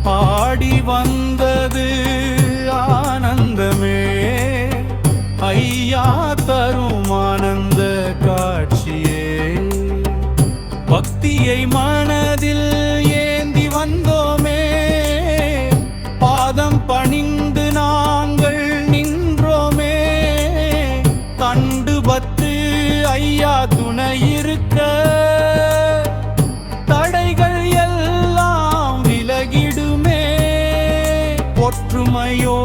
பாடி வந்தது ஆனந்தமே. ஐயா தரும் ஆனந்த காட்சியே. பக்தியை மனதில் ஏந்தி வந்தோமே. பாதம் பணிந்து நாங்கள் நின்றோமே. கண்டு பத்து ஐயா துணை இருக்க தடைகள் எல்லாம் விலகிடுமே. ஒற்றுமையோ